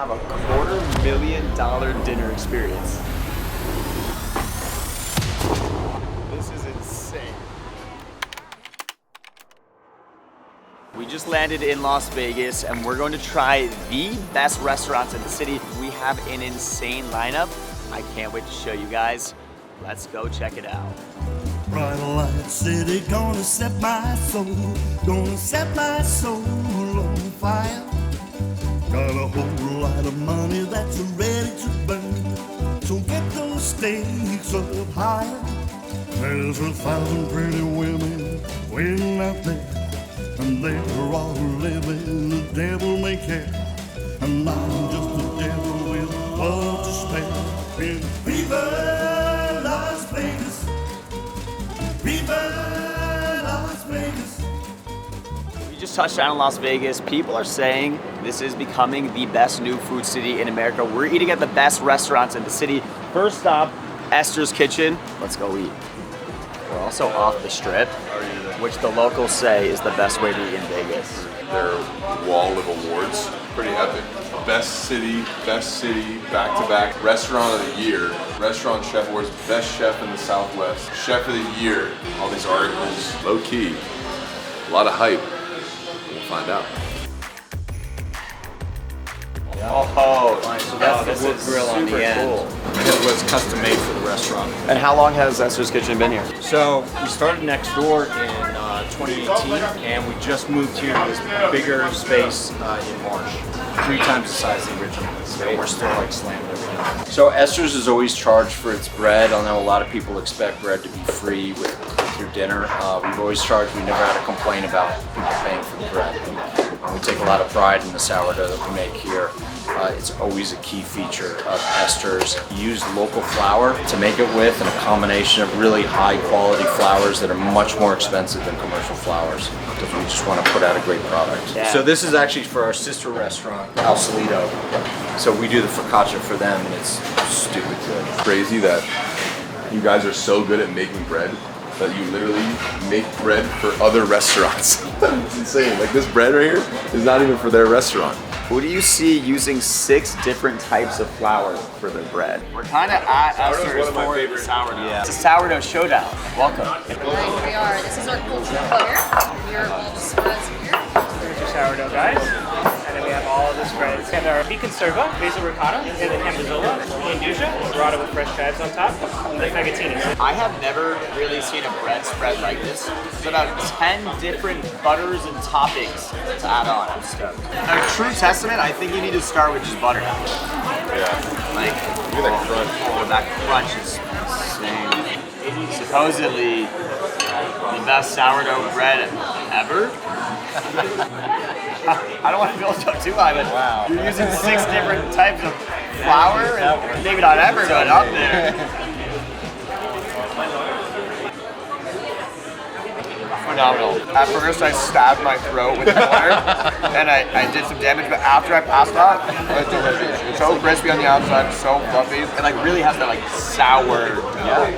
have a $250,000 dinner experience. This is insane. We just landed in Las Vegas and we're going to try the best restaurants in the city. We have an insane lineup. I can't wait to show you guys. Let's go check it out. Bright light city, gonna set my soul on fire. Got a whole lot of money that's ready to burn, so get those stakes up higher. There's 1,000 pretty women waiting out there, and they're all living the devil may care. And I'm just a devil with love to spare. Viva Las Vegas, Viva Las Vegas. We just touched down in Las Vegas. People are saying this is becoming the best new food city in America. We're eating at the best restaurants in the city. First stop, Esthers Kitchen. Let's go eat. We're also off the strip, which the locals say is the best way to eat in Vegas. Their wall of awards, pretty epic. Best city, back-to-back. Restaurant of the year. Restaurant Chef Awards, best chef in the Southwest. Chef of the year. All these articles, low key. A lot of hype. We'll find out. Oh, so that's the wood grill on the end. Cool. It was custom made for the restaurant. And how long has Esthers Kitchen been here? So we started next door in 2018, and we just moved here to this bigger space in March. 3 times the size of the original. So we're still like slamming everything. So Esthers is always charged for its bread. I know a lot of people expect bread to be free with your dinner. We've always charged. We never had a complaint about people paying for the bread. We take a lot of pride in the sourdough that we make here. It's always a key feature of Esthers. We use local flour to make it with, and a combination of really high quality flours that are much more expensive than commercial flours, because we just want to put out a great product. Yeah. So this is actually for our sister restaurant, Al Solito. So we do the focaccia for them, and it's stupid good. Crazy that you guys are so good at making bread that you literally make bread for other restaurants. It's insane. Like this bread right here is not even for their restaurant. Who do you see using 6 different types of flour for their bread? We're kind of at Esthers for the sourdough. Yeah. It's a sourdough showdown. Welcome. Right, we are. This is our cultured butter. Here are all the spreads here. Here's your sourdough, guys. And then we have all of the spreads. And our pecan serva, basil ricotta, and the cambazola, induja, burrata with fresh chives on top, and the fagottini. I have never really seen a bread spread like this. There's about 10 different butters and toppings to add on. I'm stoked. A true testament, I think you need to start with just butter. Yeah. Like, Look at that crunch. Oh, that crunch is insane. Supposedly, the best sourdough bread ever. I don't want to feel so too high, but wow. You're using 6 different types of flour, and maybe not ever, but up there. Phenomenal. At first, I stabbed my throat with water, and I did some damage, but after I passed out, it's delicious. It's so crispy on the outside, so fluffy. It like really has that like sour dough.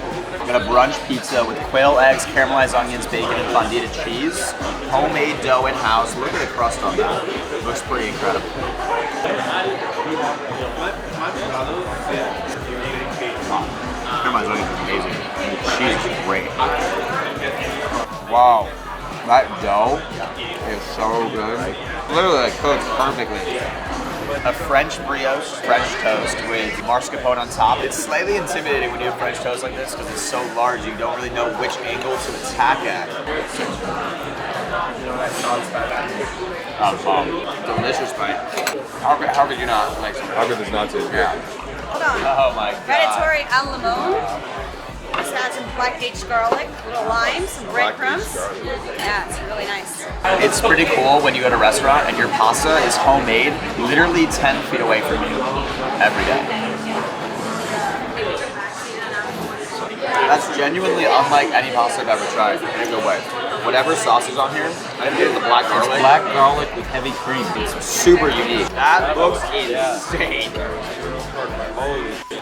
Got a brunch pizza with quail eggs, caramelized onions, bacon, and fondue cheese. Homemade dough in-house. Look at the crust on that. Looks pretty incredible. Caramelized onions is amazing. And the cheese is great. Wow, that dough is so good. Literally like cooked perfectly. A French brioche, French toast with mascarpone on top. It's slightly intimidating when you have French toast like this because it's so large you don't really know which angle to attack at. Oh, bomb. Delicious bite. How could you not like something? How could this not taste good? Hold on. Oh my god. Predatory al limon. This has some black aged garlic, little lime, some breadcrumbs. Yeah, it's really nice. It's pretty cool when you go to a restaurant and your pasta is homemade literally 10 feet away from you every day. That's genuinely unlike any pasta I've ever tried in a good way. Whatever sauce is on here, I didn't get the black garlic. It's black garlic with heavy cream. It's super unique. That looks insane.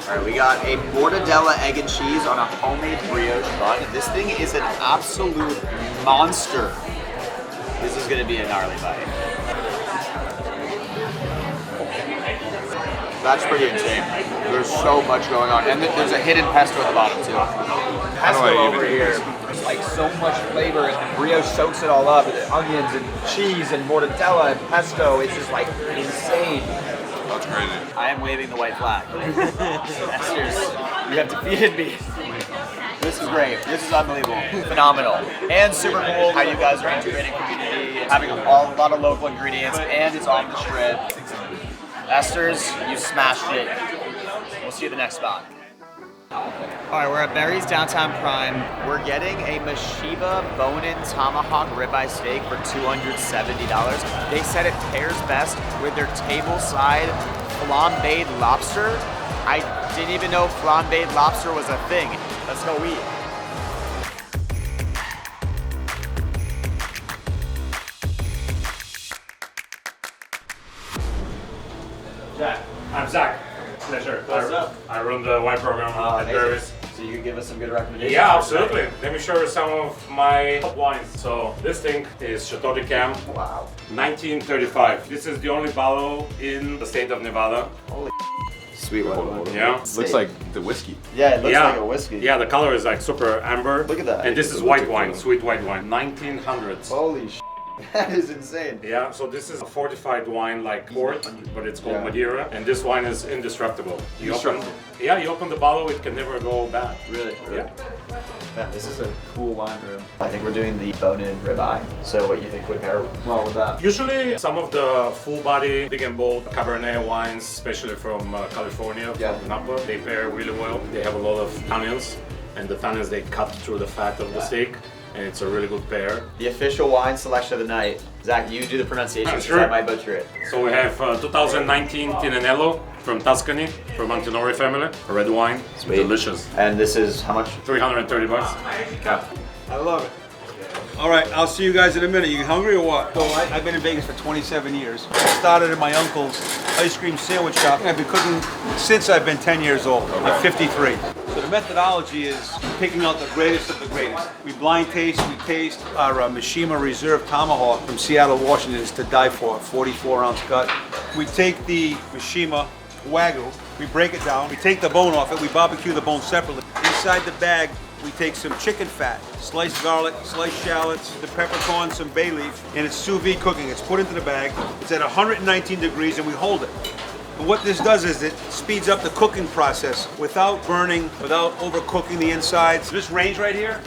Alright, we got a mortadella egg and cheese on a homemade brioche bun. This thing is an absolute monster. This is gonna be a gnarly bite. That's pretty insane. There's so much going on. And there's a hidden pesto at the bottom too. Pesto over here. There's like so much flavor and the brioche soaks it all up. And onions and cheese and mortadella and pesto. It's just like insane. That's crazy. I am waving the white flag. Esthers, you have defeated me. This is great. This is unbelievable. Phenomenal. And super cool how you guys are integrating community, having a lot of local ingredients, and it's on the strip. Esthers, you smashed it. We'll see you at the next spot. Alright, we're at Barry's Downtown Prime. We're getting a Meshiba bone-in tomahawk ribeye steak for $270. They said it pairs best with their table-side flambéed lobster. I didn't even know flambéed lobster was a thing. Let's go eat. Jack. I'm Zach. Pleasure. What's up? I run the wine program at Barry's. So you can give us some good recommendations? Yeah, absolutely. Let me show you some of my top wines. So this thing is Shoutout. Wow. 1935. This is the only bottle in the state of Nevada. Sweet one. Yeah. Looks like the whiskey. Yeah, it looks like a whiskey. Yeah, the color is like super amber. Look at that. And this is white wine, sweet white wine, 1900s. Holy sh**. That is insane. Yeah, so this is a fortified wine like port, but it's called Madeira, and this wine is indestructible. You open the bottle, it can never go bad. Really? Yeah. Yeah, this is a cool wine room. I think we're doing the bone-in ribeye. So what you think would pair well with that? Usually some of the full body, big and bold Cabernet wines, especially from California, from Napa, they pair really well. They have a lot of tannins, and the tannins they cut through the fat of the steak. And it's a really good pair. The official wine selection of the night. Zach, you do the pronunciation because Sure. I might butcher it. So we have 2019 Tinanello from Tuscany, from Antinori family, a red wine. Sweet. Delicious. And this is how much? $330. Yeah. I love it. All right, I'll see you guys in a minute. You hungry or what? So I've been in Vegas for 27 years. I started at my uncle's ice cream sandwich shop. I've been cooking since I've been 10 years old. I'm 53. So the methodology is picking out the greatest of the greatest. We blind taste, we taste our Mishima Reserve Tomahawk from Seattle, Washington. Is to die for, 44-ounce cut. We take the Mishima Wagyu, we break it down, we take the bone off it, we barbecue the bone separately. Inside the bag, we take some chicken fat, sliced garlic, sliced shallots, the peppercorn, some bay leaf, and it's sous vide cooking. It's put into the bag. It's at 119 degrees and we hold it. And what this does is it speeds up the cooking process without burning, without overcooking the insides. This range right here,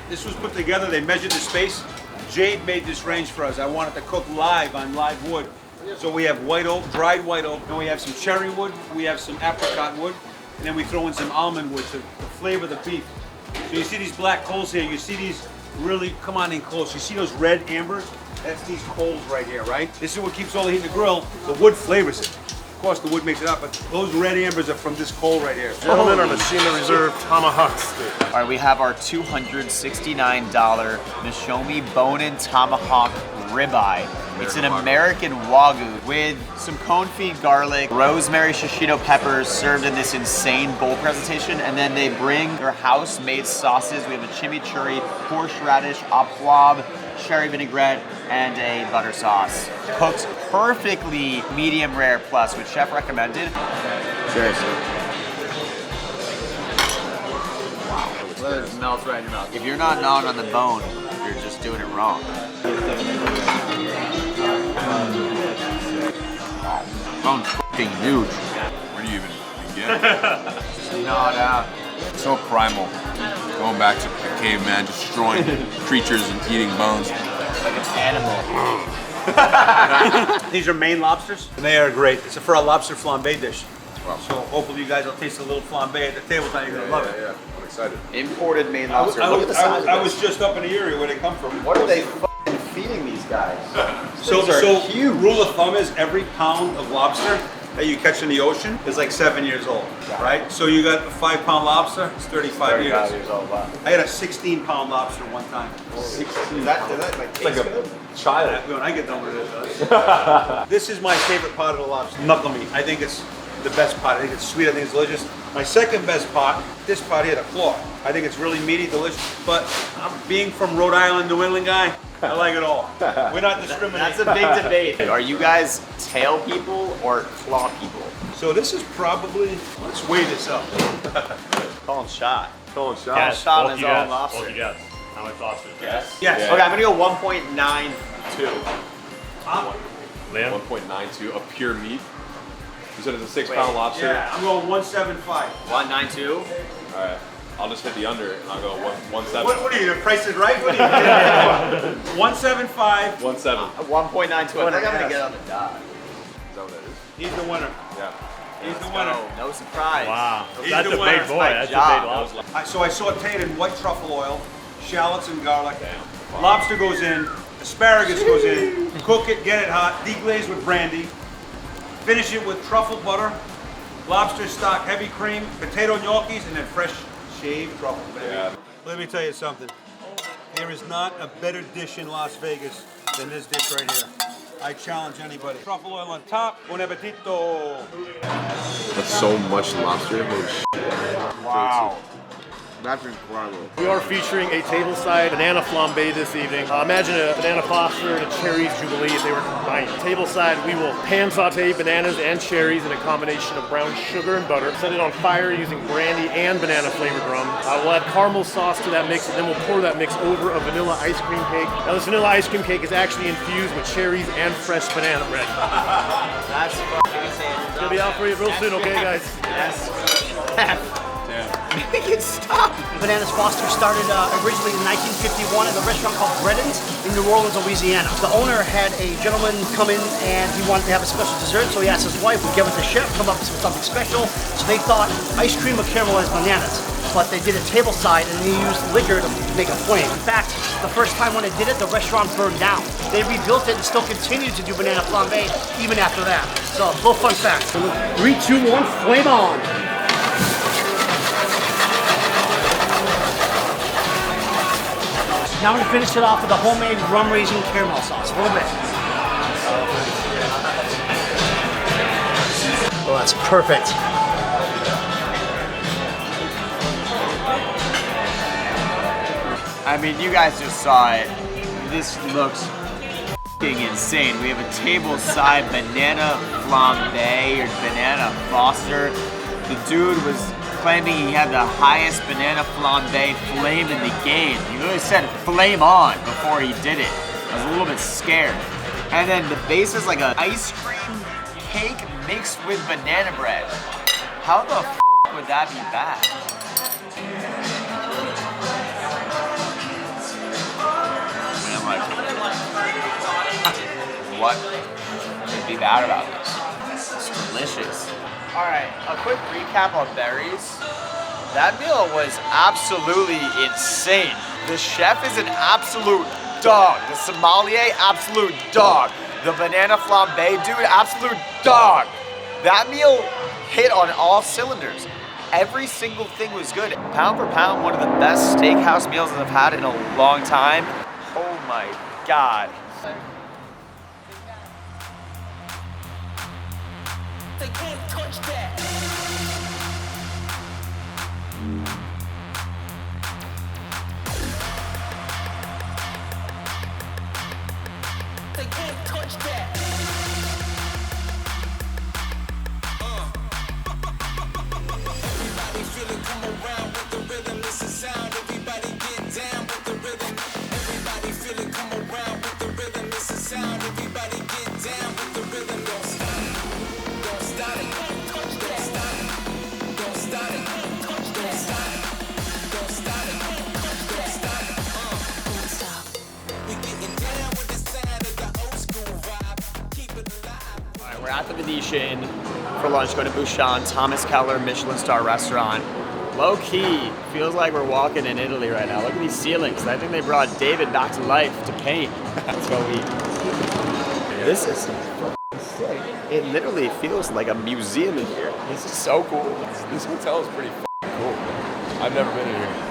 this was put together, they measured the space. Jade made this range for us. I wanted to cook live on live wood. So we have white oak, dried white oak, and we have some cherry wood, we have some apricot wood, and then we throw in some almond wood to flavor the beef. So you see these black coals here, you see these really, come on in close, you see those red ambers? That's these coals right here, right? This is what keeps all the heat in the grill. The wood flavors it. Of course, the wood makes it up, but those red ambers are from this coal right here. Gentlemen, our Mishima Reserve Tomahawk steak. All right, we have our $269 Mishomi bone-in tomahawk ribeye. It's an American Wagyu with some confit garlic, rosemary shishito peppers served in this insane bowl presentation, and then they bring their house-made sauces. We have a chimichurri, horseradish, poivre, cherry vinaigrette, and a butter sauce. Cooked perfectly medium rare plus, which chef recommended. Cheers. Wow. It melts right in your mouth. If you're not gnawing on the bone, you're just doing it wrong. Bone's fucking huge. Where do you even begin? Gnawed out. So primal. Going back to the caveman, destroying creatures and eating bones. Like an animal. These are Maine lobsters, and they are great. It's for a lobster flambe dish. Wow. So hopefully you guys will taste a little flambe at the table time. You're gonna love it. Yeah, I'm excited. Imported Maine lobster. Look at the size I of was this. just up in the area where they come from. What are they fucking feeding these guys? So These are huge. rule of thumb is every pound of lobster that you catch in the ocean is like 7 years old, right? So you got a 5-pound lobster, it's 35 years. old. Wow. I had a 16-pound lobster one time. Is that like taste good? When I get done with it, this is my favorite part of the lobster, knuckle meat. I think it's the best part. I think it's sweet, I think it's delicious. My second best part, this part here, the claw. I think it's really meaty, delicious. But being from Rhode Island, New England guy, I like it all. We're not discriminating. That's a big debate. Are you guys tail people or claw people? So this is probably, let's weigh this up. Calling shot. Calling shots. Yeah, shot on his own Both lobster. you guys. How many lobsters? Yes. Yes. Yeah. Okay, I'm gonna go 1.92. Liam? 1.92 of pure meat. You said it's a 6 pound lobster? Yeah, I'm going 175. 192. All right. I'll just hit the under and I'll go 1.7. What are you, the price is right? What are you doing? 175. 1.7. 1.92. I think I'm gonna get on the dot. Is that what that is? He's the winner. Yeah. He's the winner. No surprise. Wow. He's That's the a winner. big boy. My That's job. a big lobster. So I sauteed in white truffle oil, shallots and garlic. Lobster goes in, asparagus goes in, cook it, get it hot, deglaze with brandy, finish it with truffle butter, lobster stock, heavy cream, potato gnocchis, and then fresh shaved truffle, baby. Yeah. Let me tell you something. There is not a better dish in Las Vegas than this dish right here. I challenge anybody. Truffle oil on top, bon appetito. That's so much lobster. Holy shit. Wow. That's incredible. We are featuring a tableside banana flambe this evening. Imagine a banana foster and a cherries jubilee if they were combined. Tableside, we will pan saute bananas and cherries in a combination of brown sugar and butter. Set it on fire using brandy and banana flavored rum. We'll add caramel sauce to that mix, and then we'll pour that mix over a vanilla ice cream cake. Now this vanilla ice cream cake is actually infused with cherries and fresh banana bread. That's fucking insane. It's gonna be out for you real soon, okay guys? Yes. Make it stop. Bananas Foster started originally in 1951 at a restaurant called Breden's in New Orleans, Louisiana. The owner had a gentleman come in and he wanted to have a special dessert, so he asked his wife, would give it to the chef, come up with something special. So they thought ice cream with caramelized bananas, but they did it tableside and they used liquor to make a flame. In fact, the first time when they did it, the restaurant burned down. They rebuilt it and still continued to do banana flambe even after that. So, little fun fact. 3, 2, 1, flame on. Now we're gonna finish it off with a homemade rum raisin caramel sauce, a little bit. Oh, that's perfect. I mean, you guys just saw it. This looks f***ing insane. We have a table-side banana flambe or banana foster. The dude was claiming he had the highest banana flambe flame in the game. He really said flame on before he did it. I was a little bit scared. And then the base is like an ice cream cake mixed with banana bread. How the f would that be bad? And I'm like, what could be bad about this? It's delicious. All right, a quick recap on berries. That meal was absolutely insane. The chef is an absolute dog. The sommelier, absolute dog. The banana flambe dude, absolute dog. That meal hit on all cylinders. Every single thing was good. Pound for pound, one of the best steakhouse meals that I've had in a long time. Oh my God. They can't touch that. They can't touch that. Everybody feel it, come around with the rhythm. This is sound. Everybody get down with the rhythm. Everybody feel it, come around with the rhythm. This is sound. Everybody get down with the rhythm. Don't stop. Don't stop it. Don't stop it. Don't stop it. Don't stop it. Don't stop it. Don't stop it. Don't stop. We getting down with the sound of the old school vibe. Keep it alive. All right, we're at the Venetian for lunch, going to Bouchon, Thomas Keller, Michelin star restaurant. Low key, feels like we're walking in Italy right now. Look at these ceilings. I think they brought David back to life to paint. Let's go eat. This is sick. It literally feels like a museum in here. This is so cool. This hotel is pretty cool. I've never been in here.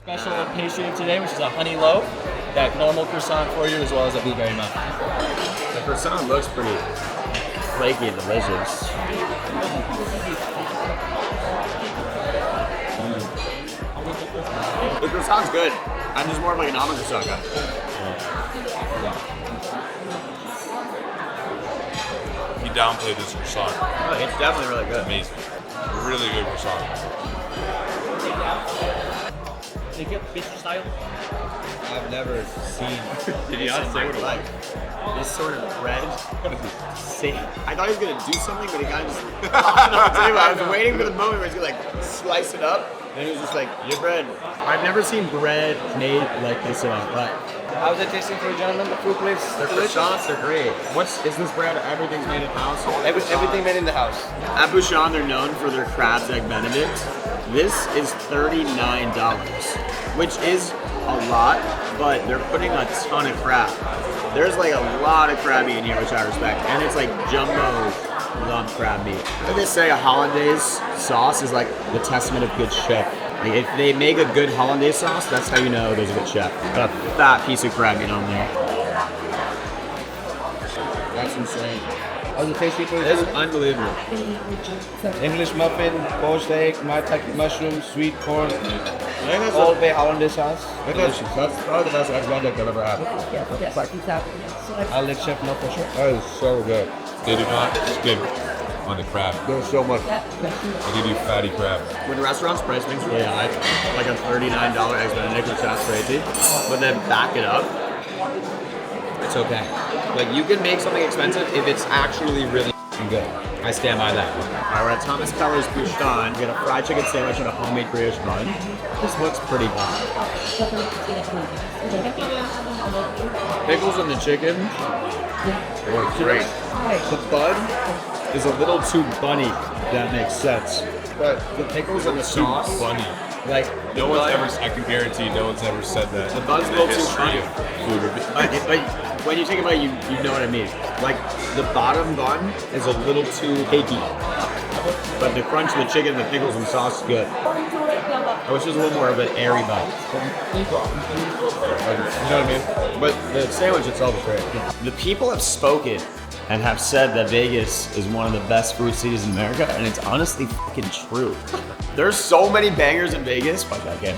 Special pastry of today, which is a honey loaf. Got normal croissant for you as well as a blueberry muffin. The croissant looks pretty flaky and delicious. The croissant's good. I'm just more of like an almond croissant guy. He downplayed this croissant. Oh, it's definitely really good. Amazing. Really good croissant. Take it, pastry style. I've never seen Did you not say what it like? this sort of bread. See, I thought he was gonna do something, but he kind of just. I was waiting for the moment where he's gonna like slice it up, and he was just like, "Your bread." I've never seen bread made like this in my life. How's it tasting for you, gentlemen? The food, please. The croissants are great. Is this bread? Everything's made in house. Everything made in the house. At Bouchon, they're known for their crab's egg Benedict. This is $39, which is a lot, but they're putting a ton of crab. There's like a lot of crab meat in here, which I respect, and it's like jumbo lump crab meat. They say a hollandaise sauce is like the testament of good chef. Like if they make a good hollandaise sauce, that's how you know there's a good chef. Got a fat piece of crab meat on there. That's insane. How's the tasty food? It's unbelievable. English muffin, poached egg, maitake mushroom, sweet corn, Old Bay hollandaise sauce. Delicious. That's probably the best egg Benedict I've ever had. I'll let chef know for sure. That is so good. They do not skip on the crab. There's so much. They give you fatty crab. When restaurants price things really high, like a $39 eggs Benedict, which sounds crazy, but then back it up, it's okay. Like you can make something expensive if it's actually really good. I stand by that. Alright, we're at Thomas Keller's Bouchon. We got a fried chicken sandwich and a homemade brioche bun. This looks pretty bomb. Pickles in the chicken. They're great. The bun is a little too bunny, if that makes sense. But the pickles and the sauce, Funny. like No one's ever, I can guarantee no one's ever said that. the bun's a in little the too history funny. of food. Like when you take a bite, you know what I mean. Like the bottom bun is a little too cakey, but the crunch of the chicken, the pickles and sauce is good. I wish it was a little more of an airy bun. You know what I mean? But the sandwich itself is great. The people have spoken and have said that Vegas is one of the best food cities in America, and it's honestly fucking true. There's so many bangers in Vegas. Fuck that game.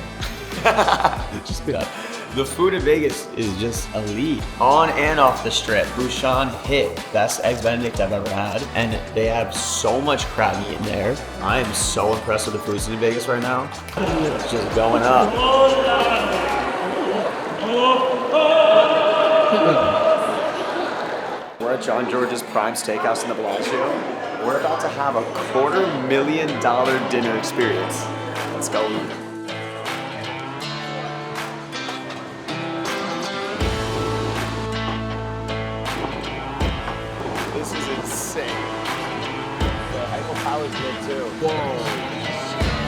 Just be like, the food in Vegas is just elite. On and off the strip, Bouchon hit best eggs Benedict I've ever had, and they have so much crab meat in there. I am so impressed with the food scene in Vegas right now. It's just going up. We're at John George's Prime Steakhouse in the Bellagio. We're about to have a $250,000 dinner experience. Let's go. This is insane. The Eiffel Tower's good too. Whoa.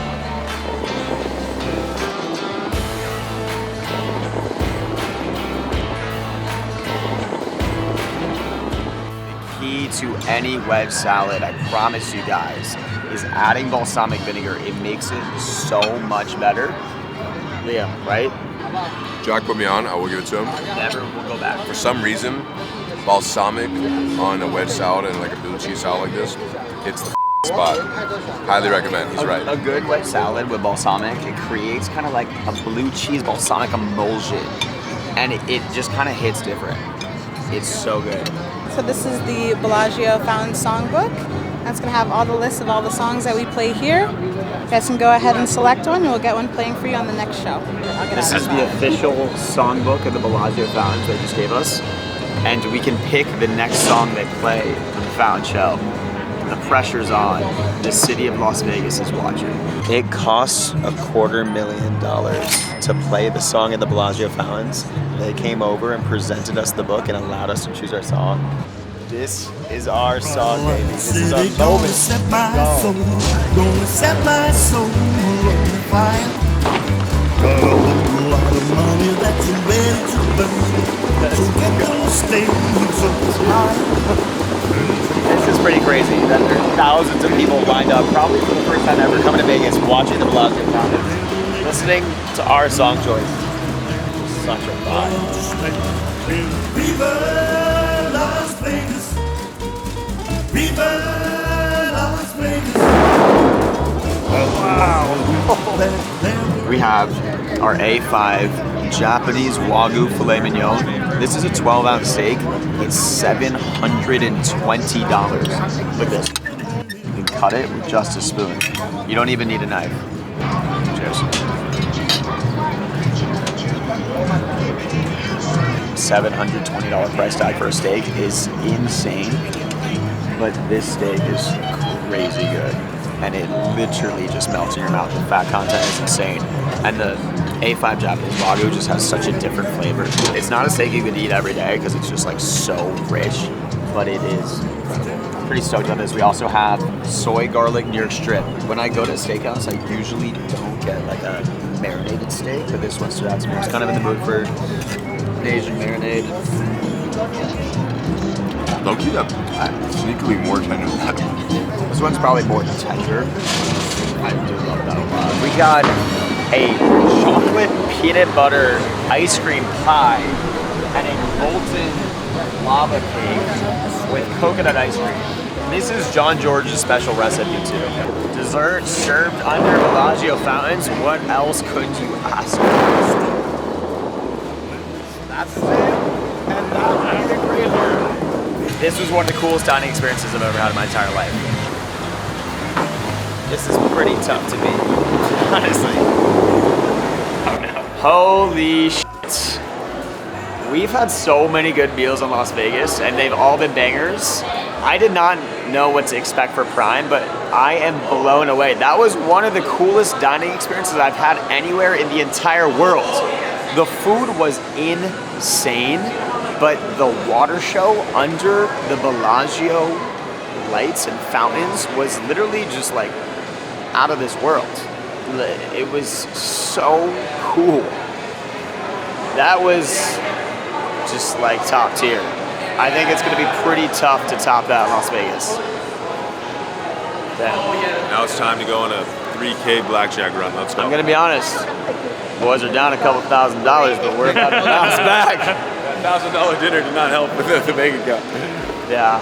Key to any wedge salad, I promise you guys, is adding balsamic vinegar. It makes it so much better. Liam, right? Jack put me on, I will give it to him. Never will go back. For some reason, balsamic on a wedge salad and like a blue cheese salad like this, it's the spot. Highly recommend, he's right. A good wedge salad with balsamic, it creates kind of like a blue cheese balsamic emulsion. And it just kind of hits different. It's so good. So this is the Bellagio Fountain Songbook. That's going to have all the lists of all the songs that we play here. You guys can go ahead and select one, and we'll get one playing for you on the next show. This is the official songbook of the Bellagio Fountains they just gave us. And we can pick the next song they play on the Fountain Show. The pressure's on. The city of Las Vegas is watching. It costs $250,000 to play the song at the Bellagio Fountains. They came over and presented us the book and allowed us to choose our song. This is our song, baby. This is our moment. Set my soul, gonna set my soul on fire. Got a whole lot of money that's ready to burn. So get those things up high. This is pretty crazy that there are thousands of people lined up, probably for the first time ever, coming to Vegas, watching the Bellagio Fountains. listening to our song choice. Such a vibe. Viva Las Vegas. Viva Las Vegas. Wow. We have our A5 Japanese Wagyu filet mignon. This is a 12-ounce steak. It's $720. Look at this. You can cut it with just a spoon. You don't even need a knife. Cheers. $720 price tag for a steak is insane, but this steak is crazy good. And it literally just melts in your mouth. The fat content is insane. And the A5 Japanese Wagyu just has such a different flavor. It's not a steak you could eat every day because it's just like so rich, but it is incredible. Pretty stoked on this. We also have soy garlic New York strip. When I go to Steakhouse, I usually don't get like a marinated steak, but this one stood out to me. I was kind of in the mood for an Asian marinade. Low-key, that sneakily more tender than that. This one's probably more tender. I do love that a lot. We got a chocolate peanut butter ice cream pie and a molten lava cake with coconut ice cream. This is John George's special recipe too. Dessert served under Bellagio fountains. What else could you ask for? That's it. And that's the greater. This was one of the coolest dining experiences I've ever had in my entire life. This is pretty tough to beat, honestly. Oh no. Holy shit. We've had so many good meals in Las Vegas and they've all been bangers. I did not know what to expect for Prime, but I am blown away. That was one of the coolest dining experiences I've had anywhere in the entire world. The food was insane, but the water show under the Bellagio lights and fountains was literally just like out of this world. It was so cool. That was just like top tier. I think it's gonna be pretty tough to top that in Las Vegas. Damn. Now it's time to go on a 3K blackjack run. Let's go. I'm gonna be honest. Boys are down a couple $1,000s, but we're about to bounce back. That $1,000 dinner did not help with the bank account. Yeah.